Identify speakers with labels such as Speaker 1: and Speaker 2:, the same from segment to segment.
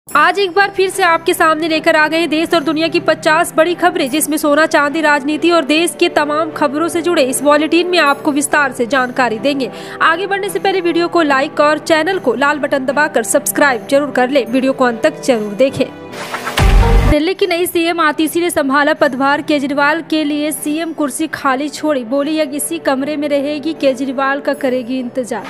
Speaker 1: आज एक बार फिर से आपके सामने लेकर आ गए हैं देश और दुनिया की 50 बड़ी खबरें, जिसमें सोना चांदी, राजनीति और देश के तमाम खबरों से जुड़े इस बुलेटिन में आपको विस्तार से जानकारी देंगे। आगे बढ़ने से पहले वीडियो को लाइक और चैनल को लाल बटन दबाकर सब्सक्राइब जरूर कर ले। वीडियो को अंत तक जरूर देखें। दिल्ली की नई सीएम आतिशी ने संभाला पदभार। केजरीवाल के लिए सीएम कुर्सी खाली छोड़ी, बोली अब इसी कमरे में रहेगी, केजरीवाल का करेगी इंतजार।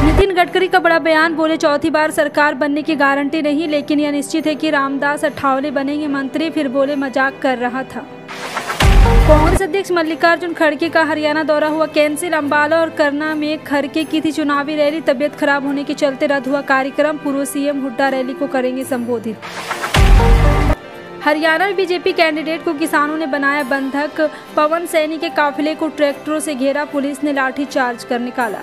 Speaker 1: नितिन गडकरी का बड़ा बयान, बोले चौथी बार सरकार बनने की गारंटी नहीं, लेकिन यह निश्चित है कि रामदास अठावले बनेंगे मंत्री। फिर बोले मजाक कर रहा था। कांग्रेस अध्यक्ष मल्लिकार्जुन खड़गे का हरियाणा दौरा हुआ कैंसिल। अंबाला और करना में खड़गे की थी चुनावी रैली, तबियत खराब होने के चलते रद्द हुआ कार्यक्रम। पूर्व सीएम हुड्डा रैली को करेंगे संबोधित। हरियाणा में बीजेपी कैंडिडेट को किसानों ने बनाया बंधक। पवन सैनी के काफिले को ट्रैक्टरों से घेरा, पुलिस ने लाठीचार्ज कर निकाला।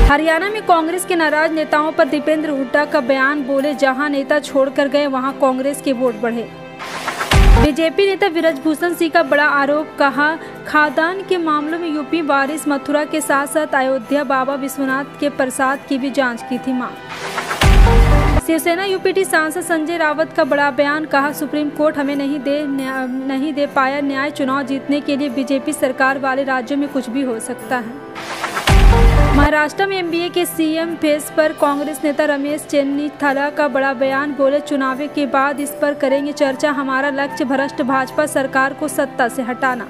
Speaker 1: हरियाणा में कांग्रेस के नाराज नेताओं पर दीपेंद्र हुड्डा का बयान, बोले जहां नेता छोड़कर गए वहां कांग्रेस के वोट बढ़े। बीजेपी नेता विरजभूषण सिंह का बड़ा आरोप, कहा खादान के मामलों में यूपी वारिस मथुरा के साथ साथ अयोध्या बाबा विश्वनाथ के प्रसाद की भी जांच की थी मांग। शिवसेना यूपीटी सांसद संजय रावत का बड़ा बयान, कहा सुप्रीम कोर्ट हमें नहीं दे पाया न्याय, चुनाव जीतने के लिए बीजेपी सरकार वाले राज्यों में कुछ भी हो सकता है। महाराष्ट्र में एमबीए के सीएम फेस पर कांग्रेस नेता रमेश चेन्नीथला का बड़ा बयान, बोले चुनाव के बाद इस पर करेंगे चर्चा, हमारा लक्ष्य भ्रष्ट भाजपा सरकार को सत्ता से हटाना।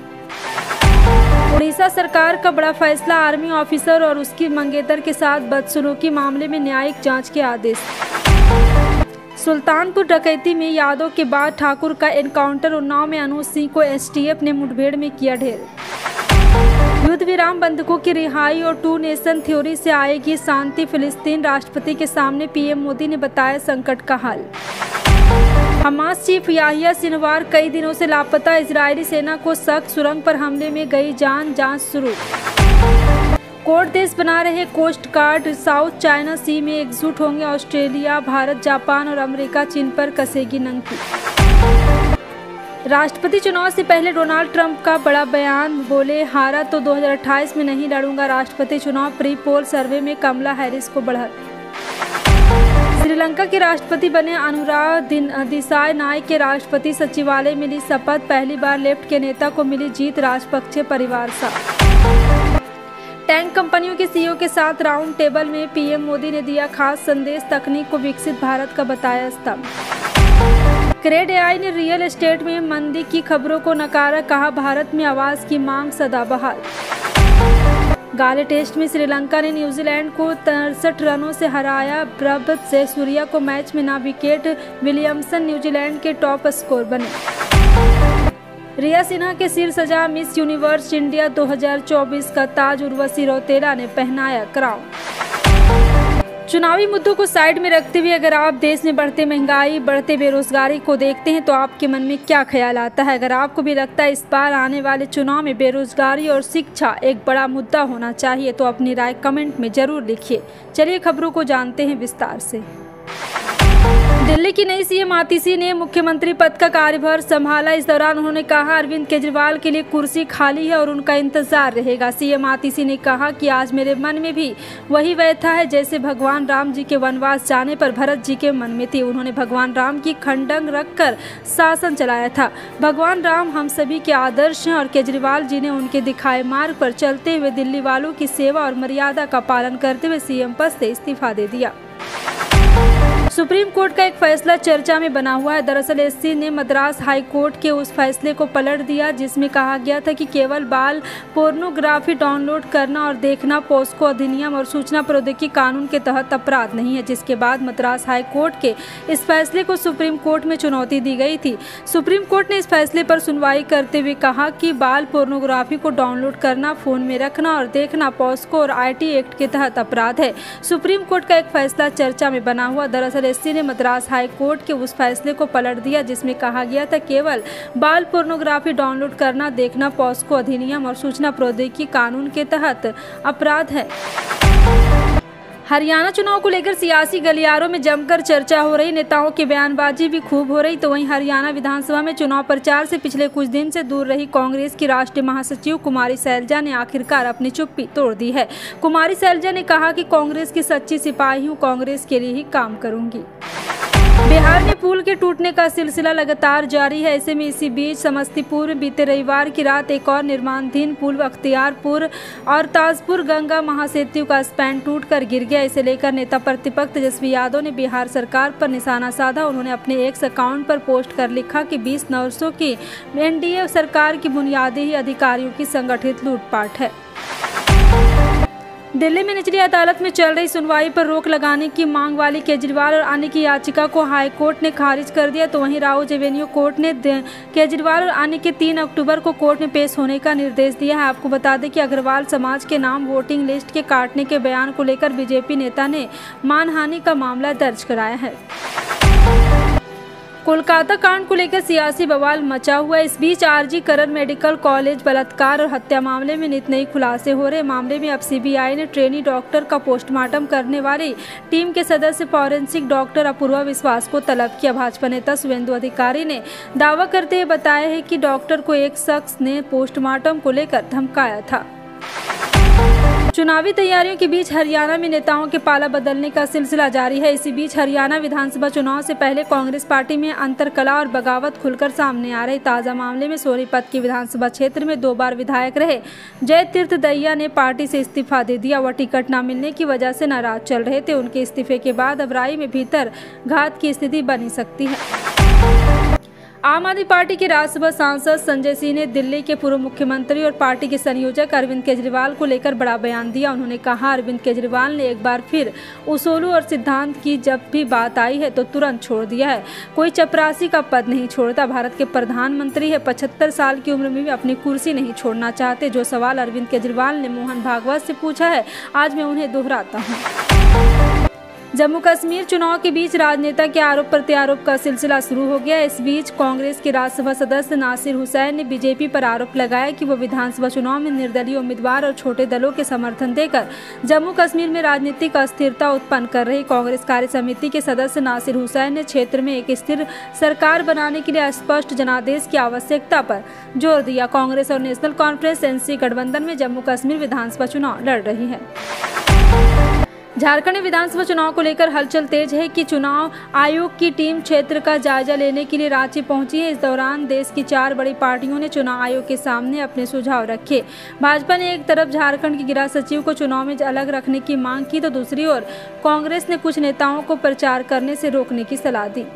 Speaker 1: उड़ीसा सरकार का बड़ा फैसला, आर्मी ऑफिसर और उसकी मंगेतर के साथ बदसलूकी मामले में न्यायिक जांच के आदेश। सुल्तानपुर डकैती में यादव के बाद ठाकुर का एनकाउंटर, उन्नाव में अनुज सिंह को एसटीएफ ने मुठभेड़ में किया ढेर। युद्ध विराम बंधकों की रिहाई और टू नेशन थ्योरी से आएगी शांति, फिलिस्तीन राष्ट्रपति के सामने पीएम मोदी ने बताया संकट का हल। हमास चीफ याहिया सिनवार कई दिनों से लापता, इजरायली सेना को शक, सुरंग पर हमले में गई जान, जांच शुरू। कोर्ट देश बना रहे कोस्ट गार्ड, साउथ चाइना सी में एकजुट होंगे ऑस्ट्रेलिया, भारत, जापान और अमेरिका, चीन पर कसेगी नंगी। राष्ट्रपति चुनाव से पहले डोनाल्ड ट्रंप का बड़ा बयान, बोले हारा तो 2028 में नहीं लड़ूंगा राष्ट्रपति चुनाव। प्री पोल सर्वे में कमला हैरिस को बढ़त। श्रीलंका के राष्ट्रपति बने अनुराग दिसाय नायक के राष्ट्रपति सचिवालय में ली शपथ, पहली बार लेफ्ट के नेता को मिली जीत, राजपक्षे परिवार सा। टैंक कंपनियों के सीईओ के साथ राउंड टेबल में पीएम मोदी ने दिया खास संदेश, तकनीक को विकसित भारत का बताया स्तंभ। क्रेड एआई ने रियल एस्टेट में मंदी की खबरों को नकारा, कहा भारत में आवास की मांग सदा बहाल। गाले टेस्ट में श्रीलंका ने न्यूजीलैंड को 63 रनों से हराया, प्रभुत से सूर्या को मैच में ना विकेट, विलियमसन न्यूजीलैंड के टॉप स्कोर बने। रिया सिन्हा के सिर सजा, मिस यूनिवर्स इंडिया 2024 का ताज उर्वशी रौतेला ने पहनाया क्राउन। चुनावी मुद्दों को साइड में रखते हुए अगर आप देश में बढ़ते महंगाई, बढ़ते बेरोजगारी को देखते हैं तो आपके मन में क्या ख्याल आता है? अगर आपको भी लगता है इस बार आने वाले चुनाव में बेरोजगारी और शिक्षा एक बड़ा मुद्दा होना चाहिए तो अपनी राय कमेंट में जरूर लिखिए। चलिए खबरों को जानते हैं विस्तार से। दिल्ली की नई सीएम आतिशी ने मुख्यमंत्री पद का कार्यभार संभाला। इस दौरान उन्होंने कहा अरविंद केजरीवाल के लिए कुर्सी खाली है और उनका इंतजार रहेगा। सीएम आतिशी ने कहा कि आज मेरे मन में भी वही व्यथा है जैसे भगवान राम जी के वनवास जाने पर भरत जी के मन में थी। उन्होंने भगवान राम की खंडंग रखकर शासन चलाया था। भगवान राम हम सभी के आदर्श हैं और केजरीवाल जी ने उनके दिखाए मार्ग पर चलते हुए दिल्ली वालों की सेवा और मर्यादा का पालन करते हुए सीएम पद से इस्तीफा दे दिया। सुप्रीम कोर्ट का एक फैसला चर्चा में बना हुआ है। दरअसल एससी ने मद्रास हाई कोर्ट के उस फैसले को पलट दिया जिसमें कहा गया था कि केवल बाल पोर्नोग्राफी डाउनलोड करना और देखना पोस्को अधिनियम और सूचना प्रौद्योगिकी कानून के तहत अपराध नहीं है, जिसके बाद मद्रास हाई कोर्ट के इस फैसले को सुप्रीम कोर्ट में चुनौती दी गई थी। सुप्रीम कोर्ट ने इस फैसले पर सुनवाई करते हुए कहा कि बाल पोर्नोग्राफी को डाउनलोड करना, फोन में रखना और देखना पोस्को और IT एक्ट के तहत अपराध है। सुप्रीम कोर्ट का एक फैसला चर्चा में बना हुआ। दरअसल एससी ने मद्रास हाई कोर्ट के उस फैसले को पलट दिया जिसमें कहा गया था केवल बाल पोर्नोग्राफी डाउनलोड करना, देखना पोस्को अधिनियम और सूचना प्रौद्योगिकी कानून के तहत अपराध है। हरियाणा चुनाव को लेकर सियासी गलियारों में जमकर चर्चा हो रही, नेताओं की बयानबाजी भी खूब हो रही। तो वहीं हरियाणा विधानसभा में चुनाव प्रचार से पिछले कुछ दिन से दूर रही कांग्रेस की राष्ट्रीय महासचिव कुमारी शैलजा ने आखिरकार अपनी चुप्पी तोड़ दी है। कुमारी शैलजा ने कहा कि कांग्रेस की सच्ची सिपाही हूं, कांग्रेस के लिए ही काम करूंगी। पुल के टूटने का सिलसिला लगातार जारी है। ऐसे में इसी बीच समस्तीपुर में बीते रविवार की रात एक और निर्माणाधीन पुल अख्तियारपुर और ताजपुर गंगा महासेतु का स्पैन टूटकर गिर गया। इसे लेकर नेता प्रतिपक्ष तेजस्वी यादव ने बिहार सरकार पर निशाना साधा। उन्होंने अपने एक्स अकाउंट पर पोस्ट कर लिखा कि 20 नववर्षों की एनडीए सरकार की बुनियादी ही अधिकारियों की संगठित लूटपाट है। दिल्ली में निचली अदालत में चल रही सुनवाई पर रोक लगाने की मांग वाली केजरीवाल और अन्य की याचिका को हाई कोर्ट ने खारिज कर दिया, तो वहीं राउज एवेन्यू कोर्ट ने केजरीवाल और अन्य के 3 अक्टूबर को कोर्ट में पेश होने का निर्देश दिया है। आपको बता दें कि अग्रवाल समाज के नाम वोटिंग लिस्ट के काटने के बयान को लेकर बीजेपी नेता ने मानहानि का मामला दर्ज कराया है। कोलकाता कांड को लेकर सियासी बवाल मचा हुआ है। इस बीच आरजी करण मेडिकल कॉलेज बलात्कार और हत्या मामले में नित नए खुलासे हो रहे। मामले में अब सीबीआई ने ट्रेनी डॉक्टर का पोस्टमार्टम करने वाली टीम के सदस्य फॉरेंसिक डॉक्टर अपूर्वा विश्वास को तलब किया। भाजपा नेता शुभेंदु अधिकारी ने दावा करते हुए बताया है कि डॉक्टर को एक शख्स ने पोस्टमार्टम को लेकर धमकाया था। चुनावी तैयारियों के बीच हरियाणा में नेताओं के पाला बदलने का सिलसिला जारी है। इसी बीच हरियाणा विधानसभा चुनाव से पहले कांग्रेस पार्टी में अंतरकलह और बगावत खुलकर सामने आ रही। ताजा मामले में सोनीपत के विधानसभा क्षेत्र में 2 बार विधायक रहे जय तीर्थ दहिया ने पार्टी से इस्तीफा दे दिया। वह टिकट न मिलने की वजह से नाराज चल रहे थे। उनके इस्तीफे के बाद अब राई में भीतर घात की स्थिति बनी सकती है। आम आदमी पार्टी के राज्यसभा सांसद संजय सिंह ने दिल्ली के पूर्व मुख्यमंत्री और पार्टी के संयोजक अरविंद केजरीवाल को लेकर बड़ा बयान दिया। उन्होंने कहा, अरविंद केजरीवाल ने एक बार फिर उसूलों और सिद्धांत की जब भी बात आई है तो तुरंत छोड़ दिया है। कोई चपरासी का पद नहीं छोड़ता। भारत के प्रधानमंत्री है, 75 साल की उम्र में भी अपनी कुर्सी नहीं छोड़ना चाहते। जो सवाल अरविंद केजरीवाल ने मोहन भागवत से पूछा है, आज मैं उन्हें दोहराता हूँ। जम्मू कश्मीर चुनाव के बीच राजनेता के आरोप प्रत्यारोप का सिलसिला शुरू हो गया। इस बीच कांग्रेस के राज्यसभा सदस्य नासिर हुसैन ने बीजेपी पर आरोप लगाया कि वो विधानसभा चुनाव में निर्दलीय उम्मीदवार और छोटे दलों के समर्थन देकर जम्मू कश्मीर में राजनीतिक अस्थिरता उत्पन्न कर रही। कांग्रेस कार्य समिति के सदस्य नासिर हुसैन ने क्षेत्र में एक स्थिर सरकार बनाने के लिए स्पष्ट जनादेश की आवश्यकता पर जोर दिया। कांग्रेस और नेशनल कॉन्फ्रेंस एनसी गठबंधन में जम्मू कश्मीर विधानसभा चुनाव लड़ रही है। झारखंड विधानसभा चुनाव को लेकर हलचल तेज है कि चुनाव आयोग की टीम क्षेत्र का जायजा लेने के लिए रांची पहुंची है। इस दौरान देश की 4 बड़ी पार्टियों ने चुनाव आयोग के सामने अपने सुझाव रखे। भाजपा ने एक तरफ झारखंड के गृह सचिव को चुनाव में अलग रखने की मांग की, तो दूसरी ओर कांग्रेस ने कुछ नेताओं को प्रचार करने से रोकने की सलाह दी।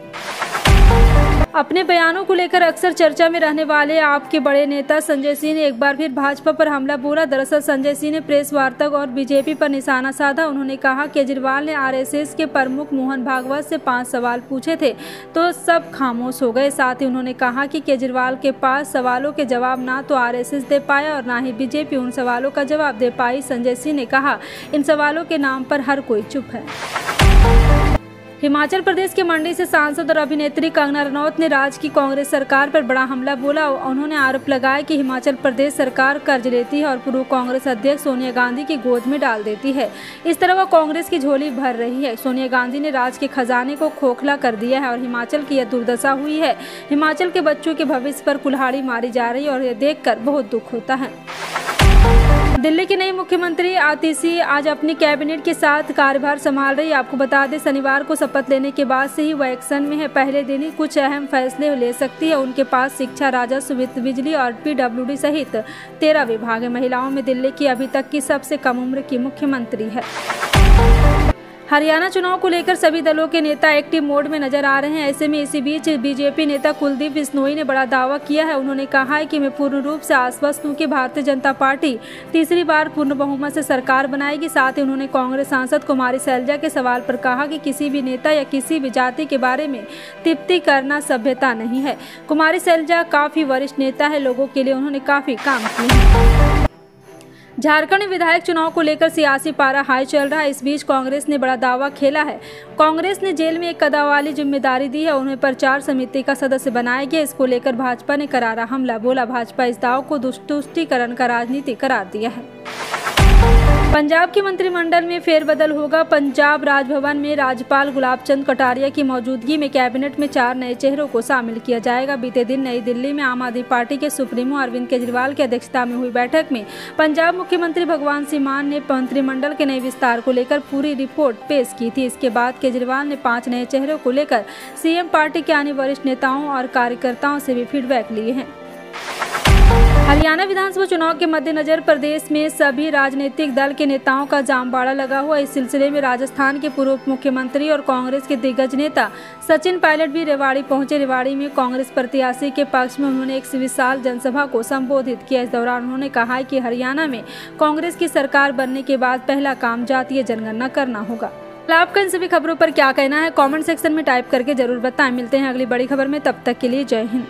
Speaker 1: अपने बयानों को लेकर अक्सर चर्चा में रहने वाले आपके बड़े नेता संजय सिंह ने एक बार फिर भाजपा पर हमला बोला। दरअसल संजय सिंह ने प्रेस वार्ता और बीजेपी पर निशाना साधा। उन्होंने कहा, केजरीवाल ने आरएसएस के प्रमुख मोहन भागवत से 5 सवाल पूछे थे तो सब खामोश हो गए। साथ ही उन्होंने कहा कि केजरीवाल के पास सवालों के जवाब ना तो आरएसएस दे पाया और ना ही बीजेपी उन सवालों का जवाब दे पाई। संजय सिंह ने कहा, इन सवालों के नाम पर हर कोई चुप है। हिमाचल प्रदेश के मंडी से सांसद और अभिनेत्री कंगना रनौत ने राज्य की कांग्रेस सरकार पर बड़ा हमला बोला। उन्होंने आरोप लगाया कि हिमाचल प्रदेश सरकार कर्ज लेती है और पूर्व कांग्रेस अध्यक्ष सोनिया गांधी की गोद में डाल देती है। इस तरह वह कांग्रेस की झोली भर रही है। सोनिया गांधी ने राज्य के खजाने को खोखला कर दिया है और हिमाचल की यह दुर्दशा हुई है। हिमाचल के बच्चों के भविष्य पर कुल्हाड़ी मारी जा रही है और यह देखकर बहुत दुख होता है। दिल्ली की नई मुख्यमंत्री आतिशी आज अपनी कैबिनेट के साथ कार्यभार संभाल रही। आपको बता दें, शनिवार को शपथ लेने के बाद से ही वह एक्शन में है। पहले दिन ही कुछ अहम फैसले ले सकती है। उनके पास शिक्षा, राजस्व, वित्त, बिजली और पीडब्ल्यूडी सहित 13 विभाग है। महिलाओं में दिल्ली की अभी तक की सबसे कम उम्र की मुख्यमंत्री है। हरियाणा चुनाव को लेकर सभी दलों के नेता एक्टिव मोड में नजर आ रहे हैं। ऐसे में इसी बीच बीजेपी नेता कुलदीप बिश्नोई ने बड़ा दावा किया है। उन्होंने कहा है कि मैं पूर्ण रूप से आश्वस्त हूं कि भारतीय जनता पार्टी तीसरी बार पूर्ण बहुमत से सरकार बनाएगी। साथ ही उन्होंने कांग्रेस सांसद कुमारी शैलजा के सवाल पर कहा कि किसी भी नेता या किसी भी जाति के बारे में टिप्पणी करना सभ्यता नहीं है। कुमारी शैलजा काफी वरिष्ठ नेता है, लोगों के लिए उन्होंने काफी काम किया है। झारखंड में विधायक चुनाव को लेकर सियासी पारा हाई चल रहा है। इस बीच कांग्रेस ने बड़ा दावा खेला है। कांग्रेस ने जेल में एक कदा वाली जिम्मेदारी दी है। उन्हें प्रचार समिति का सदस्य बनाया गया। इसको लेकर भाजपा ने करारा हमला बोला। भाजपा इस दाव को तुष्टीकरण का राजनीति करार दिया है। पंजाब के मंत्रिमंडल में फेरबदल होगा। पंजाब राजभवन में राज्यपाल गुलाब चंद कटारिया की मौजूदगी में कैबिनेट में 4 नए चेहरों को शामिल किया जाएगा। बीते दिन नई दिल्ली में आम आदमी पार्टी के सुप्रीमो अरविंद केजरीवाल की अध्यक्षता में हुई बैठक में पंजाब मुख्यमंत्री भगवंत सिंह मान ने मंत्रिमंडल के नए विस्तार को लेकर पूरी रिपोर्ट पेश की थी। इसके बाद केजरीवाल ने 5 नए चेहरों को लेकर सीएम पार्टी के अन्य वरिष्ठ नेताओं और कार्यकर्ताओं से भी फीडबैक लिए हैं। हरियाणा विधानसभा चुनाव के मद्देनजर प्रदेश में सभी राजनीतिक दल के नेताओं का जामबाड़ा लगा हुआ। इस सिलसिले में राजस्थान के पूर्व मुख्यमंत्री और कांग्रेस के दिग्गज नेता सचिन पायलट भी रेवाड़ी पहुंचे। रेवाड़ी में कांग्रेस प्रत्याशी के पक्ष में उन्होंने एक विशाल जनसभा को संबोधित किया। इस दौरान उन्होंने कहा कि हरियाणा में कांग्रेस की सरकार बनने के बाद पहला काम जातीय जनगणना करना होगा। आपका इन सभी खबरों पर क्या कहना है, कमेंट सेक्शन में टाइप करके जरूर बताएं। मिलते हैं अगली बड़ी खबर में, तब तक के लिए जय हिंद।